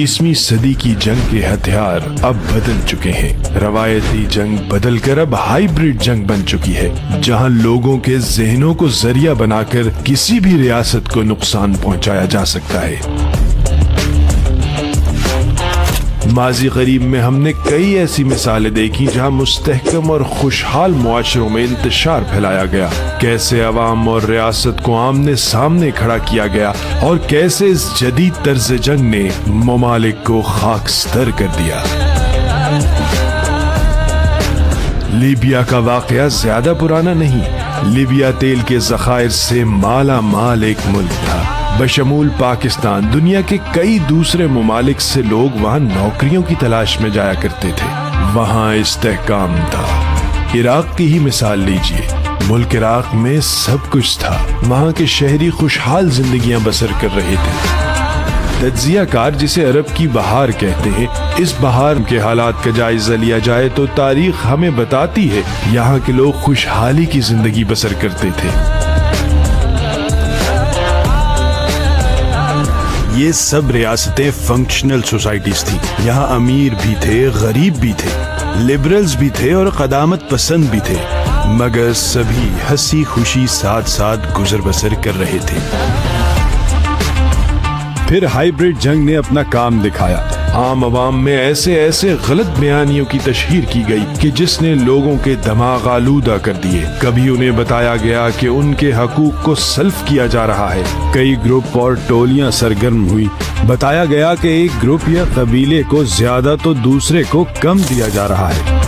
20ویں صدی کی جنگ کے ہتھیار اب بدل چکے ہیں۔ روایتی جنگ بدل کر اب ہائیبرڈ جنگ بن چکی ہے، جہاں لوگوں کے ذہنوں کو ذریعہ بنا کر کسی بھی ریاست کو نقصان پہنچایا جا سکتا ہے۔ ماضی قریب میں ہم نے کئی ایسی مثالیں دیکھی جہاں مستحکم اور خوشحال معاشروں میں انتشار پھیلایا گیا، کیسے عوام اور ریاست کو آمنے سامنے کھڑا کیا گیا اور کیسے اس جدید طرز جنگ نے ممالک کو خاکستر کر دیا۔ لیبیا کا واقعہ زیادہ پرانا نہیں۔ لیبیا تیل کے ذخائر سے مالا مال ایک ملک تھا، بشمول پاکستان۔ دنیا کے کئی دوسرے ممالک سے لوگ وہاں نوکریوں کی تلاش میں جایا کرتے تھے، وہاں استحکام تھا۔ عراق کی ہی مثال لیجئے، ملک عراق میں سب کچھ تھا، وہاں کے شہری خوشحال زندگیاں بسر کر رہے تھے۔ تجزیہ کار جسے عرب کی بہار کہتے ہیں، اس بہار کے حالات کا جائزہ لیا جائے تو تاریخ ہمیں بتاتی ہے یہاں کے لوگ خوشحالی کی زندگی بسر کرتے تھے۔ یہ سب ریاستیں فنکشنل سوسائٹیز تھیں، یہاں امیر بھی تھے، غریب بھی تھے، لبرلز بھی تھے اور قدامت پسند بھی تھے، مگر سبھی ہنسی خوشی ساتھ ساتھ گزر بسر کر رہے تھے۔ پھر ہائیبرڈ جنگ نے اپنا کام دکھایا۔ عام عوام میں ایسے غلط بیانیوں کی تشہیر کی گئی کہ جس نے لوگوں کے دماغ آلودہ کر دیے۔ کبھی انہیں بتایا گیا کہ ان کے حقوق کو سلب کیا جا رہا ہے، کئی گروپ اور ٹولیاں سرگرم ہوئی، بتایا گیا کہ ایک گروپ یا قبیلے کو زیادہ تو دوسرے کو کم دیا جا رہا ہے۔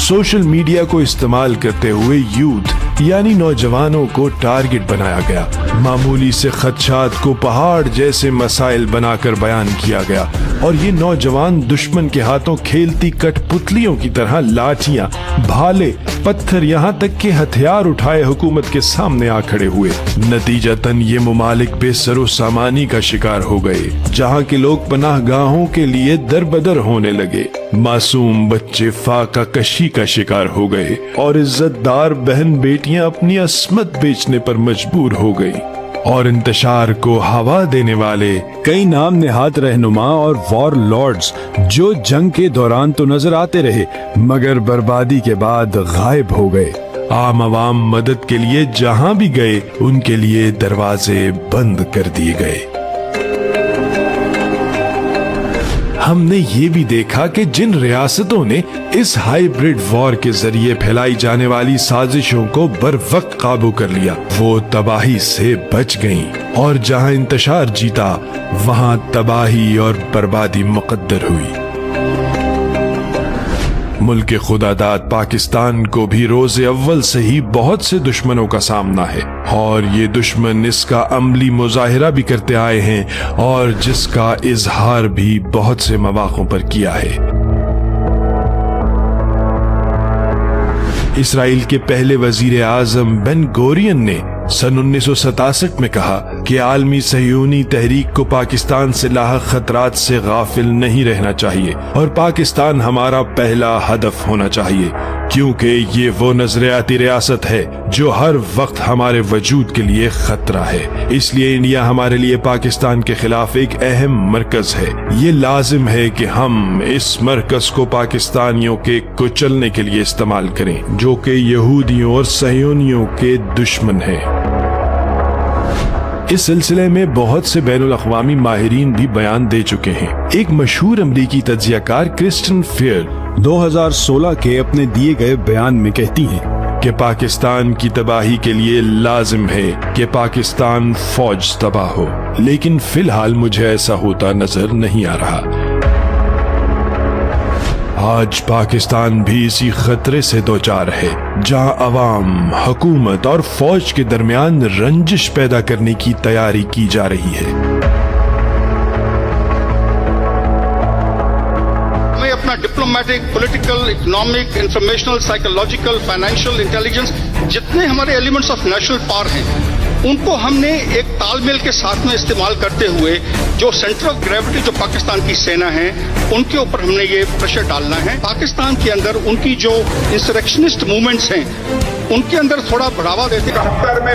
سوشل میڈیا کو استعمال کرتے ہوئے یوتھ یعنی نوجوانوں کو ٹارگٹ بنایا گیا، معمولی سے خدشات کو پہاڑ جیسے مسائل بنا کر بیان کیا گیا، اور یہ نوجوان دشمن کے ہاتھوں کھیلتی کٹ پتلیوں کی طرح لاٹھیاں، بھالے، پتھر، یہاں تک کہ ہتھیار اٹھائے حکومت کے سامنے آ کھڑے ہوئے۔ نتیجتاً یہ ممالک بے سر و سامانی کا شکار ہو گئے، جہاں کے لوگ پناہ گاہوں کے لیے در بدر ہونے لگے، معصوم بچے فاقہ کشی کا شکار ہو گئے، اور عزت دار بہن بیٹیاں اپنی عصمت بیچنے پر مجبور ہو گئی۔ اور انتشار کو ہوا دینے والے کئی نام نہاد رہنما اور وار لارڈز جو جنگ کے دوران تو نظر آتے رہے مگر بربادی کے بعد غائب ہو گئے۔ عام عوام مدد کے لیے جہاں بھی گئے ان کے لیے دروازے بند کر دیے گئے۔ ہم نے یہ بھی دیکھا کہ جن ریاستوں نے اس ہائیبرڈ وار کے ذریعے پھیلائی جانے والی سازشوں کو بر وقت قابو کر لیا، وہ تباہی سے بچ گئیں، اور جہاں انتشار جیتا وہاں تباہی اور بربادی مقدر ہوئی۔ ملک خدا داد پاکستان کو بھی روز اول سے ہی بہت سے دشمنوں کا سامنا ہے، اور یہ دشمن اس کا عملی مظاہرہ بھی کرتے آئے ہیں اور جس کا اظہار بھی بہت سے مواقعوں پر کیا ہے۔ اسرائیل کے پہلے وزیر اعظم بن گورین نے سن 1967 میں کہا کہ عالمی صہیونی تحریک کو پاکستان سے لاحق خطرات سے غافل نہیں رہنا چاہیے، اور پاکستان ہمارا پہلا ہدف ہونا چاہیے، کیونکہ یہ وہ نظریاتی ریاست ہے جو ہر وقت ہمارے وجود کے لیے خطرہ ہے۔ اس لیے انڈیا ہمارے لیے پاکستان کے خلاف ایک اہم مرکز ہے۔ یہ لازم ہے کہ ہم اس مرکز کو پاکستانیوں کے کچلنے کے لیے استعمال کریں، جو کہ یہودیوں اور صہیونیوں کے دشمن ہیں۔ اس سلسلے میں بہت سے بین الاقوامی ماہرین بھی بیان دے چکے ہیں۔ ایک مشہور امریکی تجزیہ کار کرسٹن فیئر 2016 کے اپنے دیے گئے بیان میں کہتی ہیں کہ پاکستان کی تباہی کے لیے لازم ہے کہ پاکستان فوج تباہ ہو، لیکن فی الحال مجھے ایسا ہوتا نظر نہیں آ رہا۔ آج پاکستان بھی اسی خطرے سے دوچار ہے، جہاں عوام، حکومت اور فوج کے درمیان رنجش پیدا کرنے کی تیاری کی جا رہی ہے۔ ہمیں اپنا diplomatic, political, economic, informational, psychological, financial intelligence, جتنے ہمارے ایلیمنٹس آف نیشنل پاور ہیں، ان کو ہم نے ایک تال میل کے ساتھ میں استعمال کرتے ہوئے جو سینٹر آف گریوٹی جو پاکستان کی سینا ہے ان کے اوپر ہم نے یہ پریشر ڈالنا ہے۔ پاکستان کے اندر ان کی جو انسریکشنسٹ موومنٹس ہیں ان کے اندر تھوڑا بڑھاوا دیتے ہیں۔ 71 میں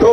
2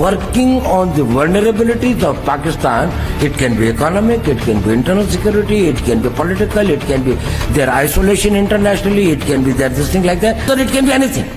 working on the vulnerabilities of Pakistan. It can be economic, it can be internal security, it can be political, it can be their isolation internationally, it can be their this thing like that, so it can be anything.